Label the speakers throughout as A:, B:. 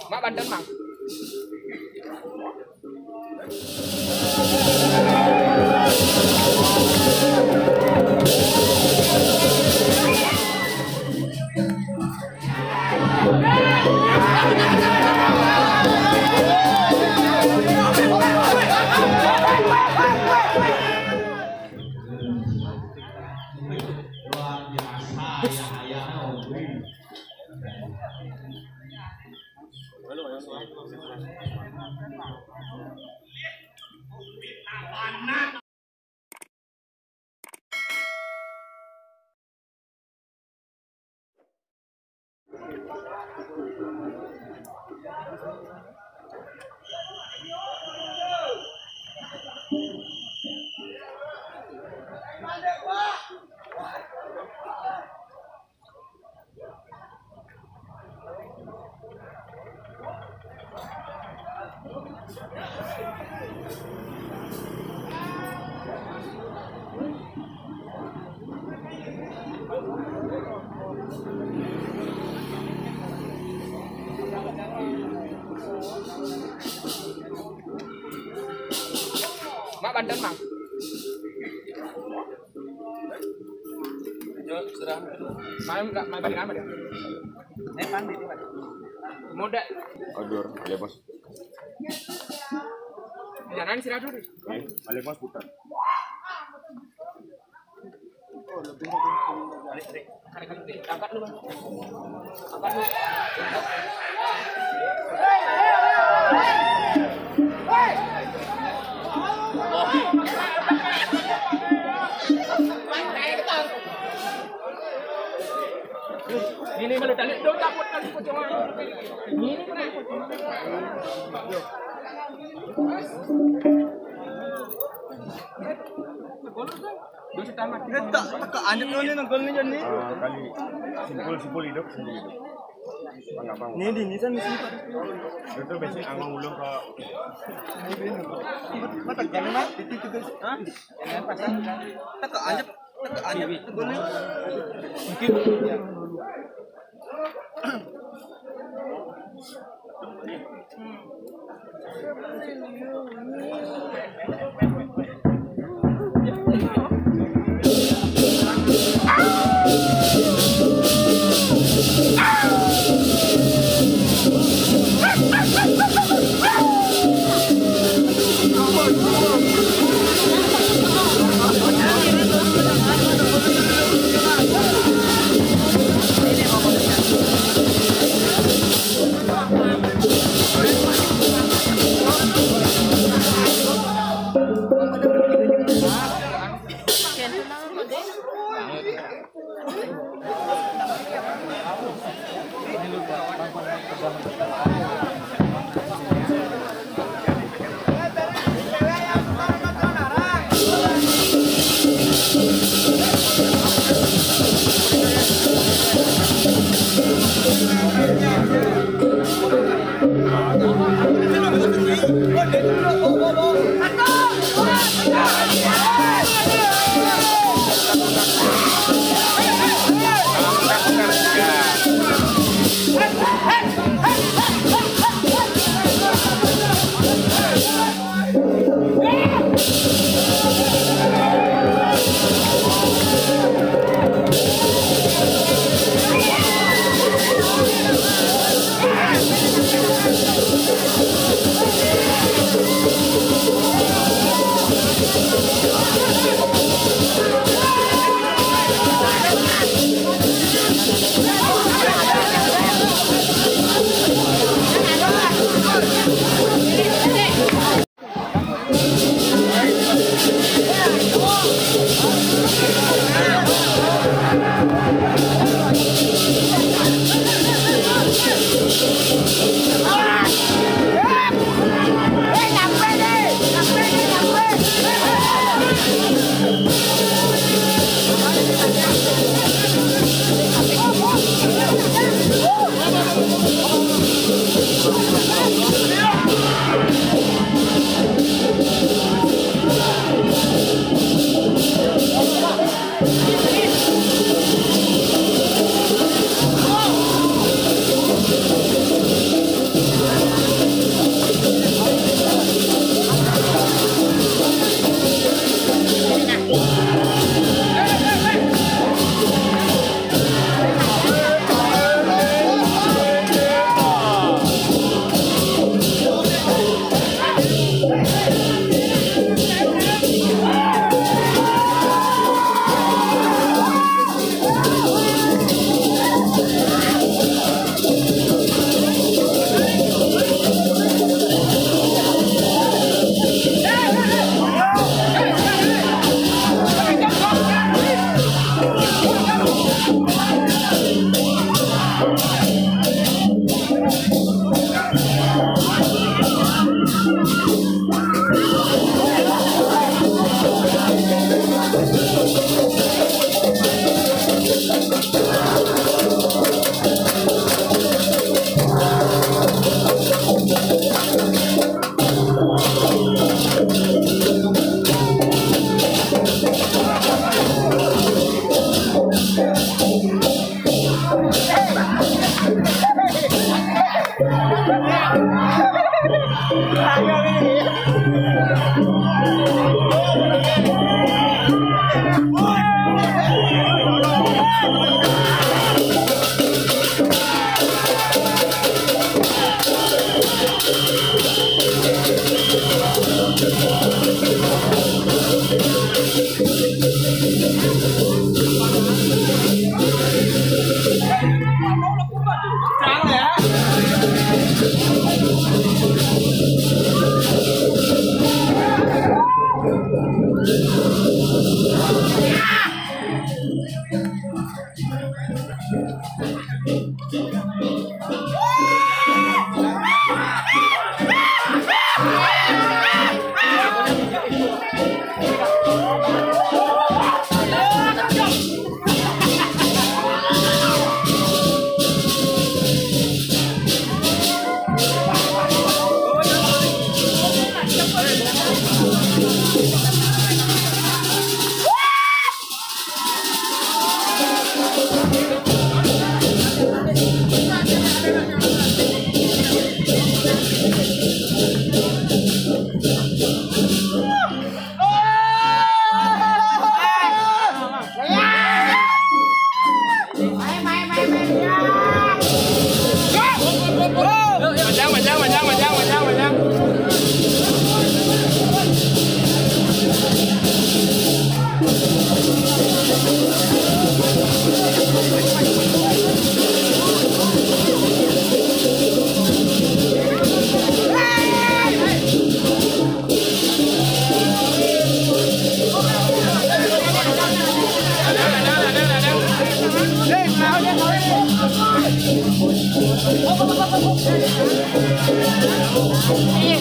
A: Mak Banten, Mang. Mak Banten, Mang. Main balik amat ya. Moda.
B: Adur, boleh bos.
A: Jangan istirahat dulu.
B: Boleh bos putar.
A: Angkat lu, Bang. Angkat lu. Ini malah tali dong takut kali pocongan. Ini kan Dosa tamat.
C: Tak anjak ni nang gol ni jadi.
B: Kali simpul hidup sendiri. Enggak apa.
C: Ni di ni san mesti.
B: Itu basic anggung ulung ke
C: Mata gol ni titik titik. Ha? Tak anjak gol ni. Mungkin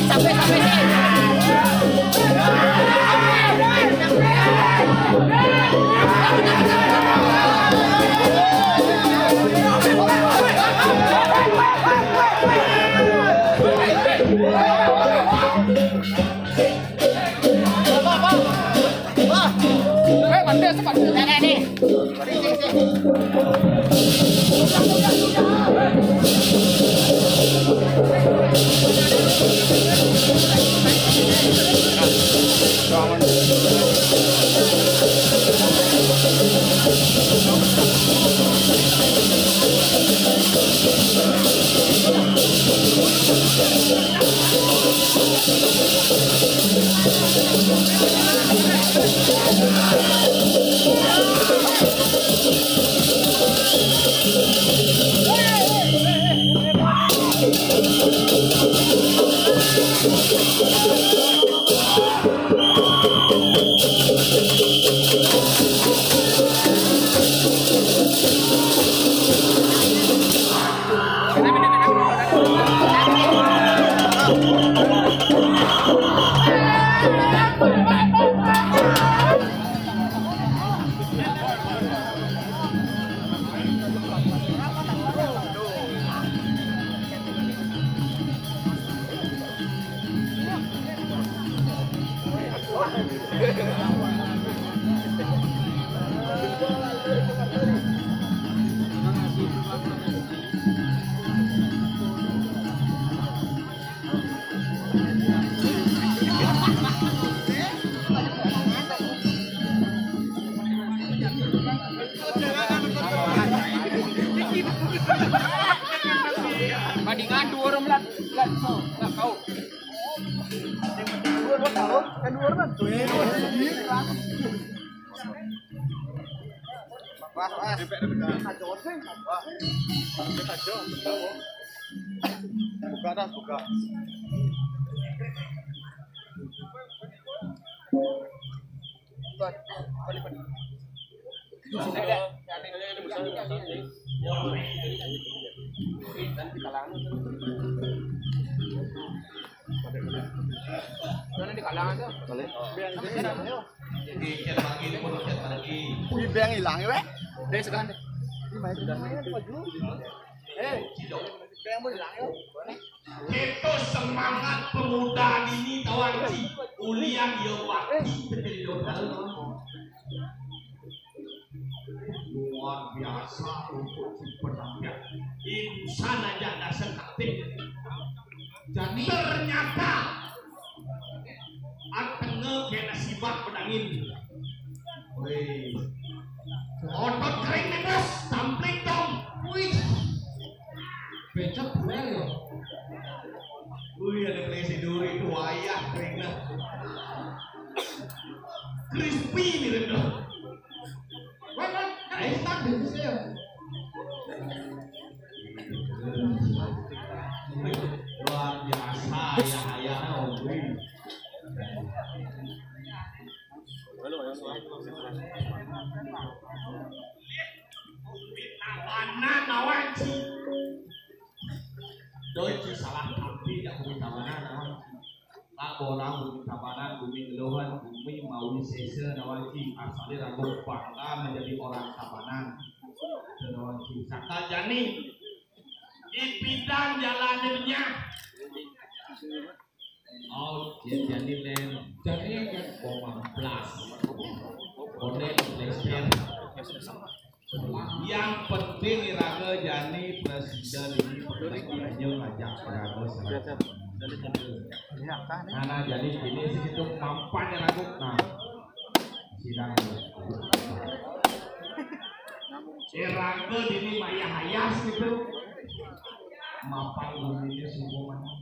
A: Sampai bandingan dua orang lah kau. Dua tahun kan dua orang tuh. Pas. Buka. Di kalangan tuh. Biang hilang ya, weh. Dari sekarang deh.
D: Itu semangat pemuda ini tawanci ulian yowati luar biasa untuk si penampilan insan aja dasar kaktik. Jadi ternyata atenge kena sifat pedangin. Wih, otot kering nih bos, sampling dong. Wih, becek gue ya. Wih, ada presi duri itu wayah keringnya. Crispy nih dong. Wah, tak bisa ya. Luar biasa ya. Tawanan nawanci. Doci salah tapi tidak bumi tawanan nawan. Tak bolang bumi tawanan bumi geluhan bumi maui sese nawanci asalnya ragu bangga menjadi orang tawanan. Nawanci sakta jani di bidang jalannya. Oh, jadi len jadi koma plus. Kode lesbian. Yang penting Iraga Jani presiden ini pertanyaannya ngajak Iraga karena jadi ini segitu mampan Iraga nah sidang Iraga ini maya hayas gitu mampang ini semua mana